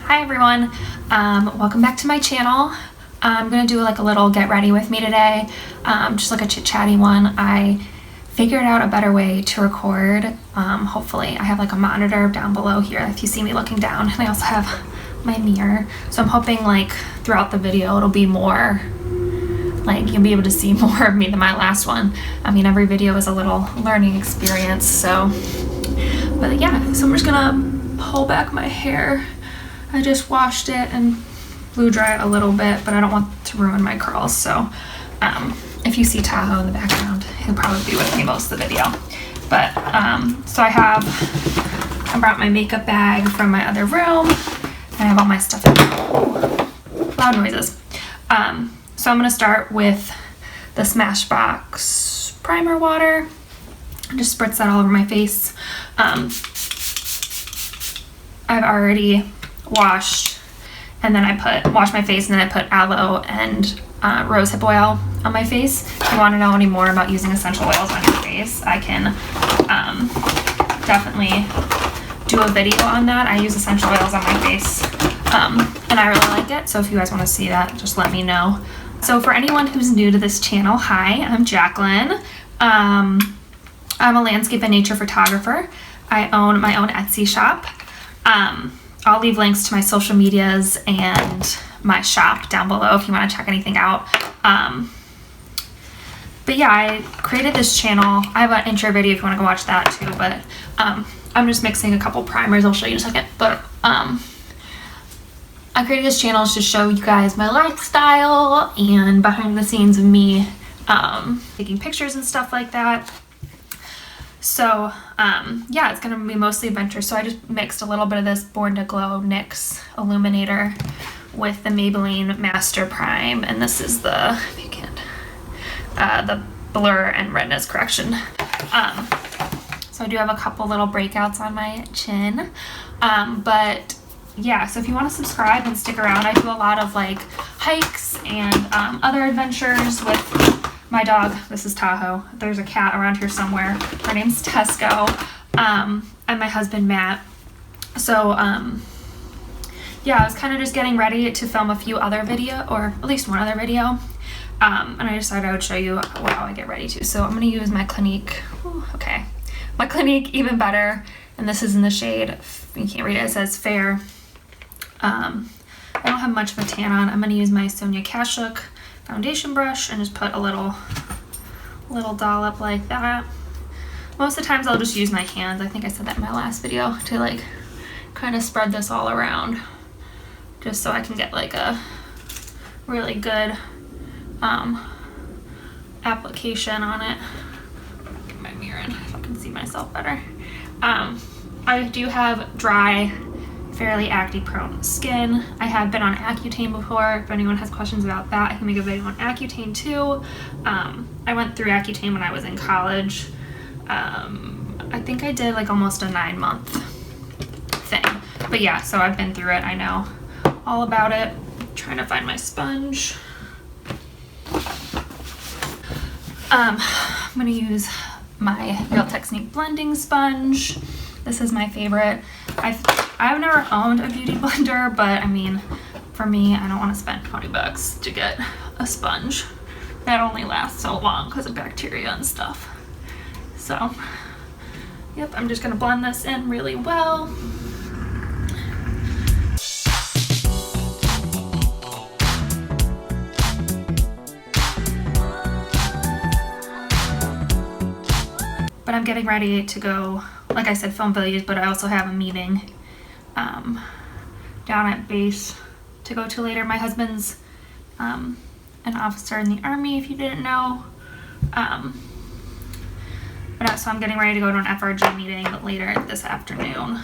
Hi everyone, welcome back to my channel. I'm gonna do like a little get ready with me today, just like a chit chatty one. I figured out a better way to record. Hopefully I have like a monitor down below here if you see me looking down, and I also have my mirror, so I'm hoping like throughout the video it'll be more like you'll be able to see more of me than my last one. I mean, every video is a little learning experience, so but yeah, so I'm just gonna pull back my hair. I just washed it and blew dry it a little bit, but I don't want to ruin my curls, so if you see Tahoe in the background, he'll probably be with me most of the video. But so I brought my makeup bag from my other room, and I have all my stuff in there. Loud noises. So I'm gonna start with the Smashbox primer water. Just spritz that all over my face. I've already washed, and then washed my face, and then I put aloe and rosehip oil on my face. If you want to know any more about using essential oils on your face, I can definitely do a video on that. I use essential oils on my face, and I really like it, so if you guys want to see that, just let me know. So for anyone who's new to this channel, hi, I'm Jacqueline. I'm a landscape and nature photographer. I own my own Etsy shop. I'll leave links to my social medias and my shop down below if you want to check anything out. But yeah, I created this channel. I have an intro video if you want to go watch that too, but I'm just mixing a couple primers. I'll show you in a second. But I created this channel to show you guys my lifestyle and behind the scenes of me taking pictures and stuff like that. So yeah, it's gonna be mostly adventure. So I just mixed a little bit of this Born to Glow NYX Illuminator with the Maybelline Master Prime, and this is the, if you can't, the blur and redness correction. So I do have a couple little breakouts on my chin, but yeah, so if you want to subscribe and stick around, I do a lot of like hikes and other adventures with my dog. This is Tahoe. There's a cat around here somewhere. Her name's Tesco, and my husband Matt. So yeah, I was kind of just getting ready to film a few other video, or at least one other video, and I decided I would show you how I get ready to. So I'm going to use my Clinique, my Clinique Even Better, and this is in the shade, you can't read it, it says Fair. I don't have much of a tan on. I'm going to use my Sonia Kashuk foundation brush and just put a little dollop like that. Most of the times I'll just use my hands. I think I said that in my last video, to like kind of spread this all around just so I can get like a really good application on it. Get my mirror in if I can see myself better. I do have dry, fairly acne prone skin. I have been on Accutane before. If anyone has questions about that, I can make a video on Accutane too. I went through Accutane when I was in college. I think I did like almost a 9-month thing. But yeah, so I've been through it. I know all about it. I'm trying to find my sponge. I'm gonna use my Real Technique blending sponge. This is my favorite. I've never owned a beauty blender, but I mean, for me, I don't want to spend 20 bucks to get a sponge that only lasts so long because of bacteria and stuff. So, yep, I'm just gonna blend this in really well. But I'm getting ready to go, like I said, film videos, but I also have a meeting down at base to go to later. My husband's an officer in the Army, if you didn't know. So I'm getting ready to go to an FRG meeting later this afternoon.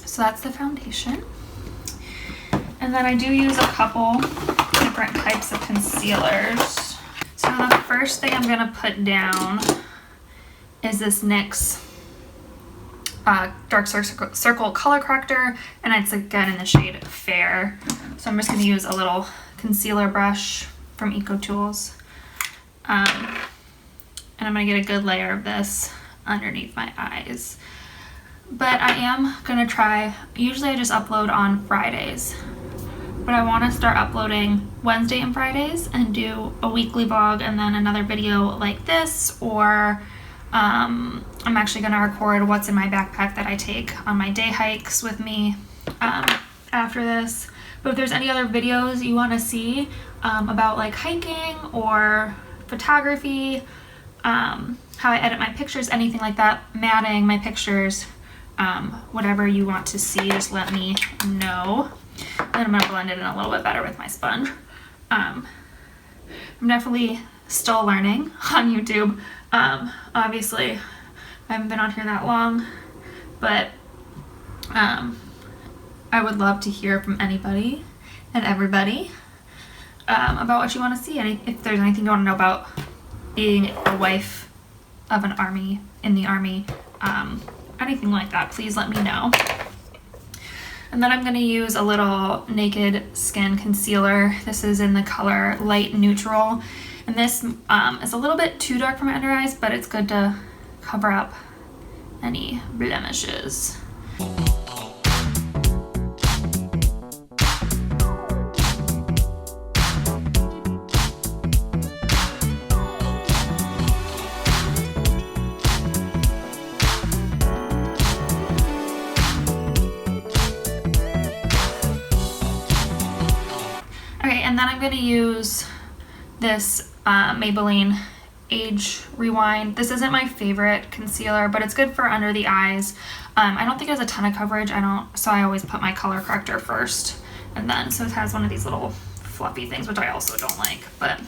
So that's the foundation. And then I do use a couple different types of concealers. So the first thing I'm gonna put down is this NYX dark circle color corrector, and it's again in the shade Fair. So I'm just going to use a little concealer brush from Eco Tools. And I'm gonna get a good layer of this underneath my eyes. But I am gonna try, usually I just upload on Fridays, but I wanna start uploading Wednesday and Fridays and do a weekly vlog and then another video like this, or I'm actually gonna record what's in my backpack that I take on my day hikes with me after this. But if there's any other videos you wanna see about like hiking or photography, how I edit my pictures, anything like that, matting my pictures, whatever you want to see, just let me know. And I'm gonna blend it in a little bit better with my sponge. I'm definitely still learning on YouTube. Obviously, I haven't been on here that long, but I would love to hear from anybody and everybody about what you want to see, and if there's anything you want to know about being a wife of an army, in the army, anything like that, please let me know. And then I'm going to use a little Naked Skin concealer. This is in the color Light Neutral, and this is a little bit too dark for my under eyes, but it's good to cover up any blemishes. And then I'm going to use this Maybelline Age Rewind. This isn't my favorite concealer, but it's good for under the eyes. I don't think it has a ton of coverage. So I always put my color corrector first. And then, so it has one of these little fluffy things, which I also don't like. But,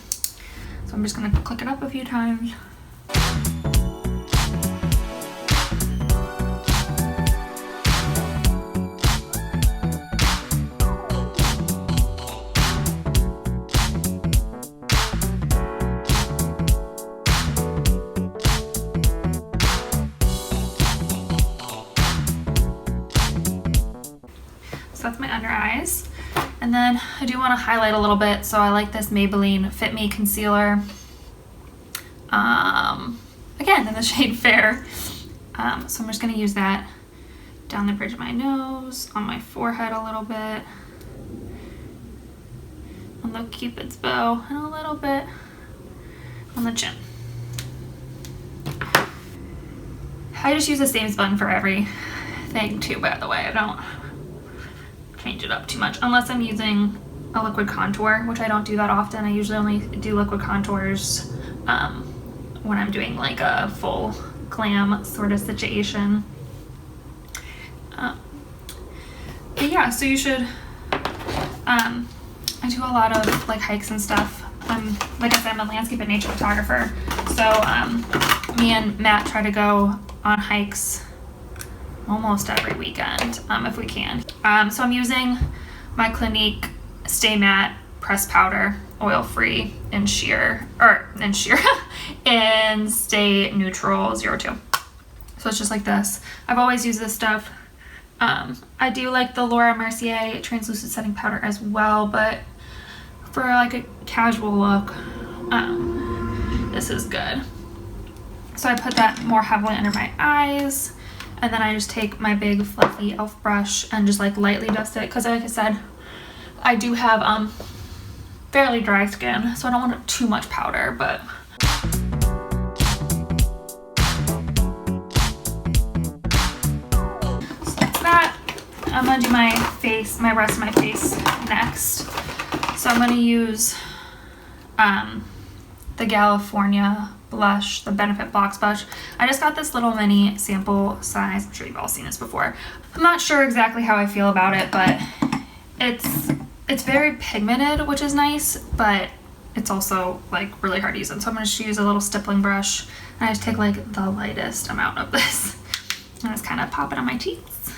so I'm just going to click it up a few times. That's my under eyes. And then I do want to highlight a little bit, so I like this Maybelline Fit Me Concealer. Again, in the shade Fair. So I'm just going to use that down the bridge of my nose, on my forehead a little bit, on the Cupid's bow, and a little bit on the chin. I just use the same spun for everything too, by the way. I don't change it up too much unless I'm using a liquid contour, which I don't do that often. I usually only do liquid contours when I'm doing like a full glam sort of situation. But yeah, so you should, I do a lot of like hikes and stuff. Like I said, I'm a landscape and nature photographer, so me and Matt try to go on hikes almost every weekend, if we can. So I'm using my Clinique Stay Matte Pressed Powder, oil-free, and sheer, and Stay Neutral 02. So it's just like this. I've always used this stuff. I do like the Laura Mercier Translucent Setting Powder as well, but for like a casual look, this is good. So I put that more heavily under my eyes. And then I just take my big fluffy e.l.f. brush and just like lightly dust it, because like I said, I do have fairly dry skin, so I don't want too much powder, but so that's that. I'm gonna do my rest of my face next. So I'm gonna use the GALifornia blush, the Benefit Box blush. I just got this little mini sample size. I'm sure you've all seen this before. I'm not sure exactly how I feel about it, but it's very pigmented, which is nice, but it's also like really hard to use. And so I'm going to use a little stippling brush, and I just take like the lightest amount of this and just kind of pop it on my cheeks.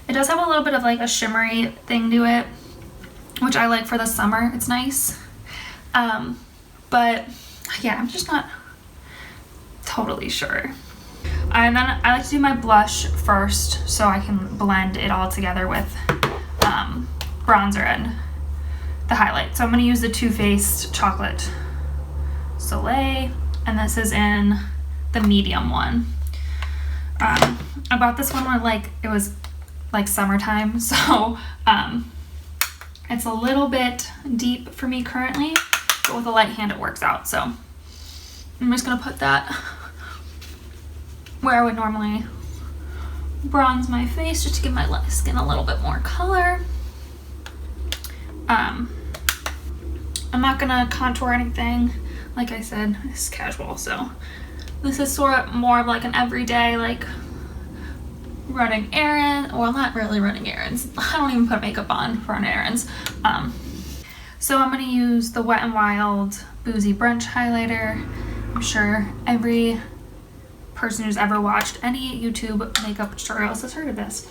It does have a little bit of like a shimmery thing to it, which I like for the summer. It's nice. But yeah, I'm just not totally sure. And then I like to do my blush first so I can blend it all together with bronzer and the highlight. So I'm going to use the Too Faced Chocolate Soleil, and this is in the medium one. I bought this one when like it was like summertime, so it's a little bit deep for me currently, but with a light hand it works out. So I'm just gonna put that where I would normally bronze my face, just to give my skin a little bit more color. I'm not gonna contour anything. Like I said, it's casual, so this is sort of more of like an everyday, like running errands. Well, not really running errands. I don't even put makeup on for running errands. So I'm gonna use the Wet n Wild Boozy Brunch highlighter. I'm sure every person who's ever watched any YouTube makeup tutorials has heard of this.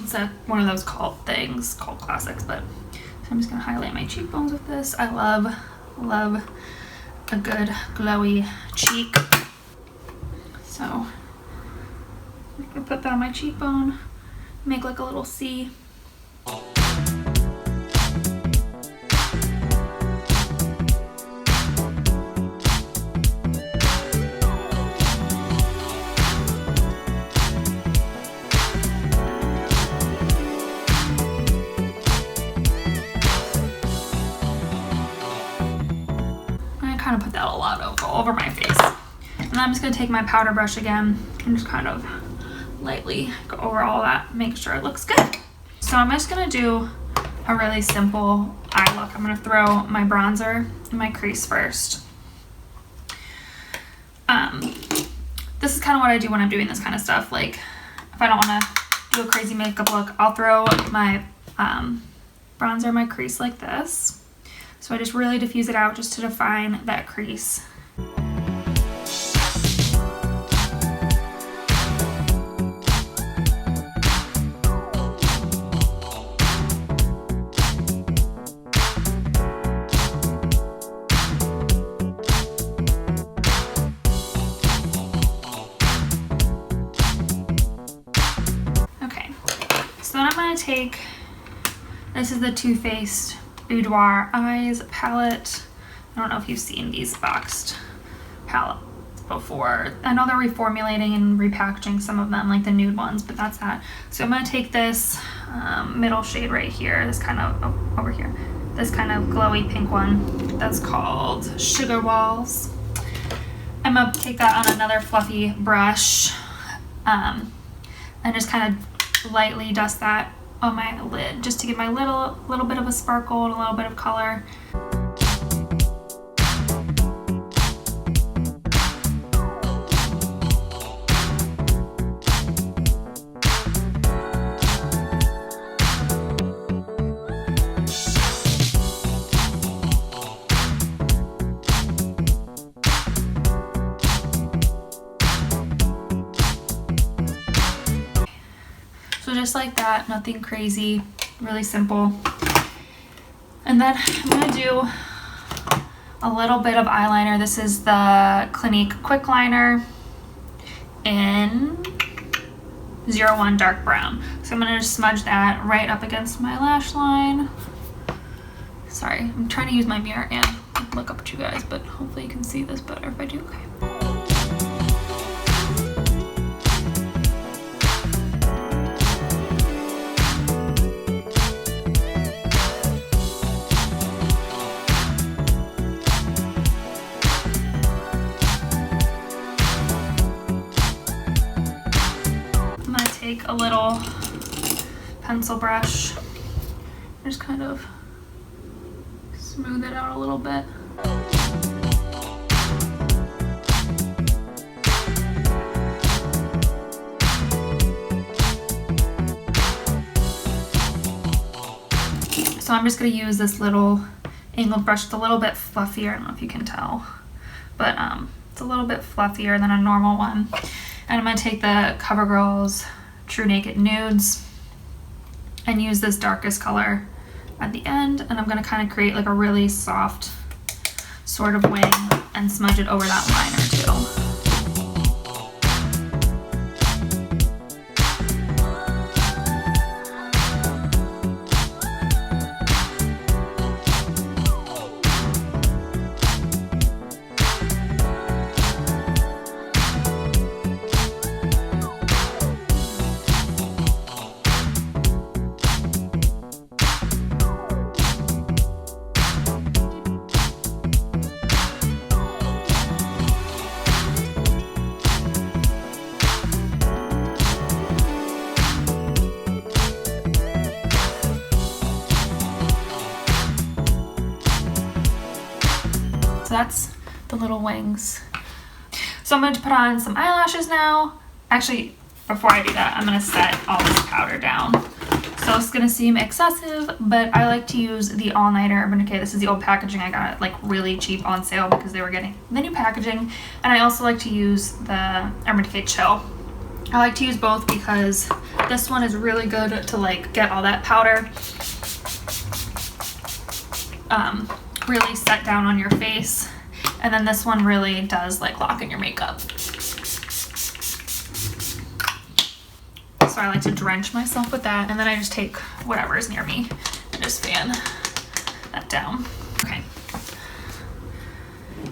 It's one of those cult things, cult classics, but so I'm just gonna highlight my cheekbones with this. I love a good glowy cheek. So I'm gonna put that on my cheekbone, make like a little C. Kind of put that a lot over my face. And then I'm just going to take my powder brush again and just kind of lightly go over all that, make sure it looks good. So I'm just going to do a really simple eye look. I'm going to throw my bronzer in my crease first. This is kind of what I do when I'm doing this kind of stuff. Like if I don't want to do a crazy makeup look, I'll throw my bronzer in my crease like this. So I just really diffuse it out just to define that crease. Okay, so then I'm going to take, this is the Too Faced Boudoir Eyes palette. I don't know if you've seen these boxed palettes before. I know they're reformulating and repackaging some of them, like the nude ones, but that's that. So I'm going to take this middle shade right here, this kind of, over here, this kind of glowy pink one that's called Sugar Walls. I'm going to take that on another fluffy brush and just kind of lightly dust that on my lid, just to give my little bit of a sparkle and a little bit of color. So just like that, nothing crazy, really simple. And then I'm gonna do a little bit of eyeliner. This is the Clinique Quickliner in 01 Dark Brown. So I'm gonna just smudge that right up against my lash line. Sorry, I'm trying to use my mirror and look up at you guys, but hopefully you can see this better if I do. Okay. Take a little pencil brush, just kind of smooth it out a little bit. So I'm just going to use this little angled brush. It's a little bit fluffier, I don't know if you can tell, but it's a little bit fluffier than a normal one. And I'm going to take the CoverGirl's True Naked Nudes and use this darkest color at the end, and I'm going to kind of create like a really soft sort of wing and smudge it over that liner too. that's the little wings. So I'm going to put on some eyelashes now. Actually, before I do that, I'm going to set all this powder down. So it's going to seem excessive, but I like to use the all-nighter Urban Decay. This is the old packaging. I got it like really cheap on sale because they were getting the new packaging. And I also like to use the Urban Decay Chill. I like to use both because this one is really good to like get all that powder really set down on your face. And then this one really does like lock in your makeup. So I like to drench myself with that, and then I just take whatever is near me and just fan that down. Okay.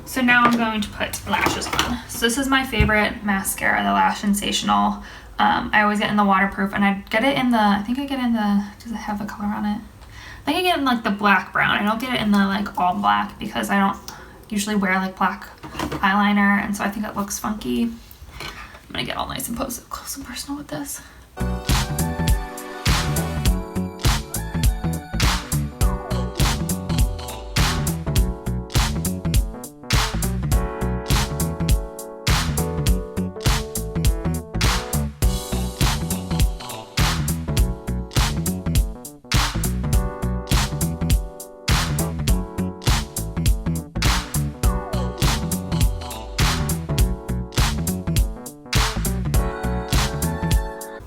So now I'm going to put lashes on. So this is my favorite mascara, the Lash Sensational. I always get in the waterproof, and I get it in the, I think I get in the, does it have a color on it? I think I get in like the black brown. I don't get it in the like all black because I don't usually wear like black eyeliner, and so I think it looks funky. I'm gonna get all nice and close and personal with this.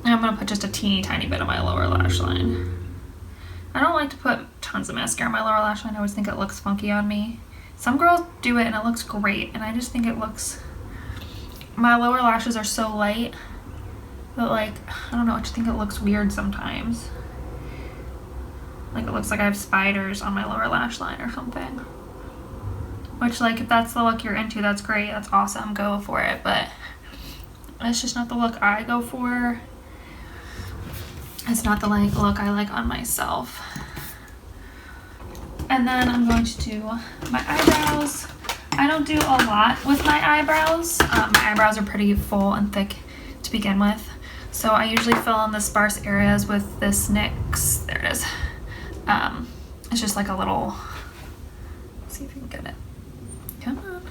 I'm gonna put just a teeny tiny bit on my lower lash line. I don't like to put tons of mascara on my lower lash line. I always think it looks funky on me. Some girls do it and it looks great, and I just think it looks, my lower lashes are so light that like, I don't know, I just think it looks weird sometimes. Like it looks like I have spiders on my lower lash line or something. Which like, if that's the look you're into, that's great, that's awesome, go for it, but it's just not the look I go for. It's not the like look I like on myself. And then I'm going to do my eyebrows. I don't do a lot with my eyebrows. My eyebrows are pretty full and thick to begin with. So I usually fill in the sparse areas with this NYX, there it is. It's just like a little, let's see if you can get it. Come on.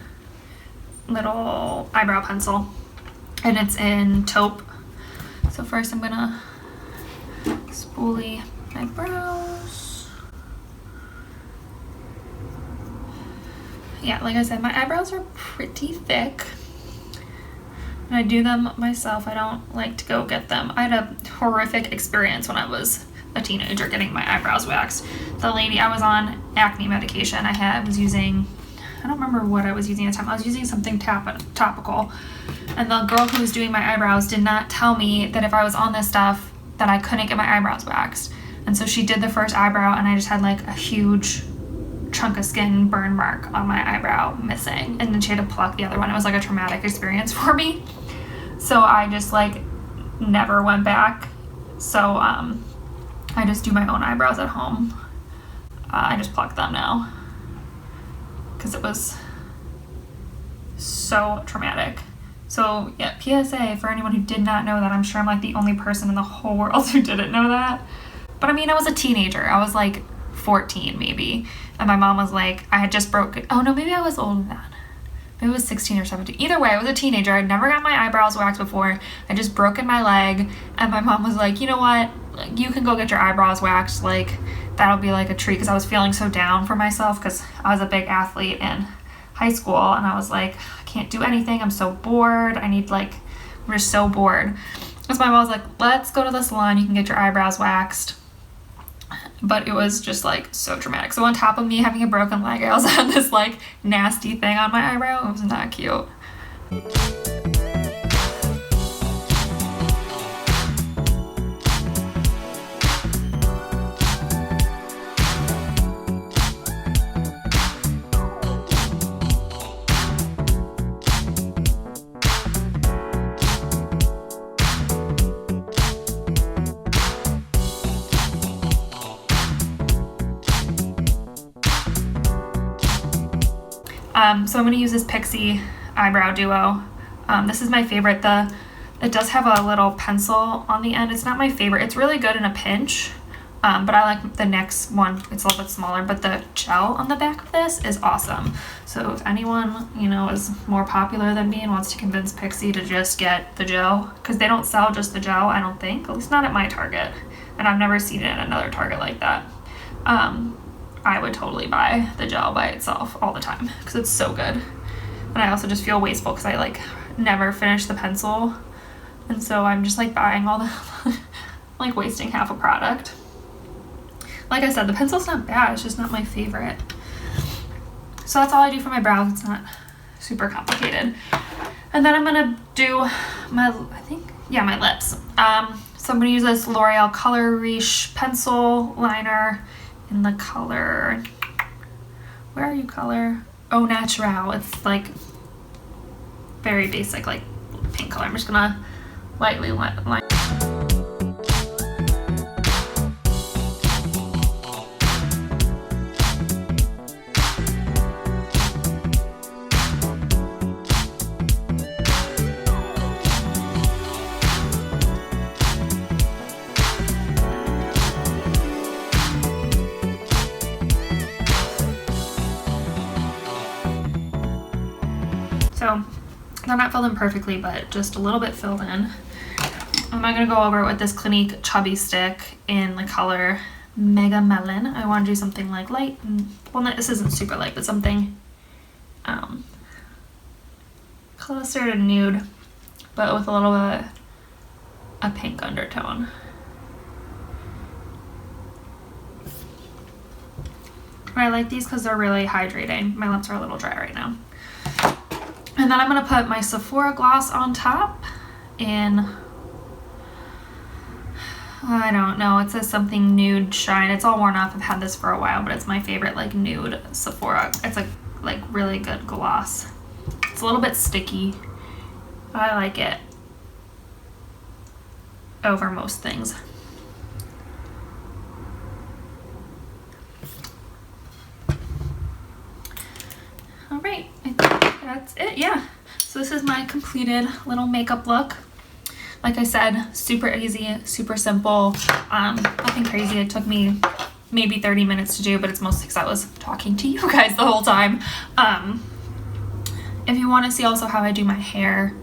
Little eyebrow pencil. And it's in taupe. So first I'm gonna spoolie my brows. Yeah, like I said, my eyebrows are pretty thick. And I do them myself. I don't like to go get them. I had a horrific experience when I was a teenager getting my eyebrows waxed. The lady, I was on acne medication. I was using, I don't remember what I was using at the time. I was using something topical. And the girl who was doing my eyebrows did not tell me that if I was on this stuff that I couldn't get my eyebrows waxed. And so she did the first eyebrow and I just had like a huge chunk of skin burn mark on my eyebrow missing. And then she had to pluck the other one. It was like a traumatic experience for me. So I just like never went back. So I just do my own eyebrows at home. I just pluck them now because it was so traumatic. So yeah, PSA for anyone who did not know that. I'm sure I'm like the only person in the whole world who didn't know that. But I mean, I was a teenager. I was like 14 maybe. And my mom was like, I had just broken, oh no, maybe I was older than that. Maybe it was 16 or 17. Either way, I was a teenager. I'd never got my eyebrows waxed before. I just broken my leg. And my mom was like, you know what? You can go get your eyebrows waxed. Like, that'll be like a treat. Because I was feeling so down for myself because I was a big athlete in high school. And I was like, I can't do anything. I'm so bored. I'm just so bored. So my mom was like, let's go to the salon. You can get your eyebrows waxed. But it was just like so traumatic. So on top of me having a broken leg, I also had this like nasty thing on my eyebrow. It was not cute. So I'm going to use this Pixie Eyebrow Duo. This is my favorite. It does have a little pencil on the end. It's not my favorite. It's really good in a pinch. but I like the next one. It's a little bit smaller, but the gel on the back of this is awesome. So if anyone, you know, is more popular than me and wants to convince Pixie to just get the gel, because they don't sell just the gel, I don't think, at least not at my Target, and I've never seen it at another Target like that. I would totally buy the gel by itself all the time because it's so good. And I also just feel wasteful because I like never finish the pencil, and so I'm just like buying all the like wasting half a product. Like I said, the pencil's not bad, it's just not my favorite. So that's all I do for my brows. It's not super complicated. And then I'm gonna do my, my lips. So I'm gonna use this L'Oreal Color Riche pencil liner in the color, where are you, color? Au Naturel. It's like very basic, like pink color. I'm just gonna lightly line. So they're not filled in perfectly, but just a little bit filled in. I'm gonna go over it with this Clinique Chubby Stick in the color Mega Melon. I want to do something like light, and, well, this isn't super light, but something closer to nude, but with a little bit a pink undertone. And I like these because they're really hydrating. My lips are a little dry right now. And then I'm going to put my Sephora gloss on top in, I don't know, it says something nude shine. It's all worn off. I've had this for a while, but it's my favorite like nude Sephora. It's a like really good gloss. It's a little bit sticky, but I like it over most things. All right, I think that's it. Yeah, so this is my completed little makeup look. Like I said, super easy, super simple, nothing crazy. It took me maybe 30 minutes to do, but it's mostly because I was talking to you guys the whole time. If you want to see also how I do my hair,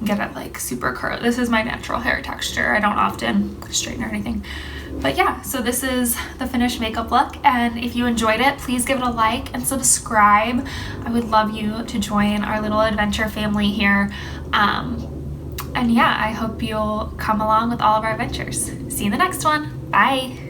get it like super curly. This is my natural hair texture. I don't often straighten or anything. But yeah, so this is the finished makeup look, and if you enjoyed it, please give it a like and subscribe. I would love you to join our little adventure family here. And yeah, I hope you'll come along with all of our adventures. See you in the next one. Bye.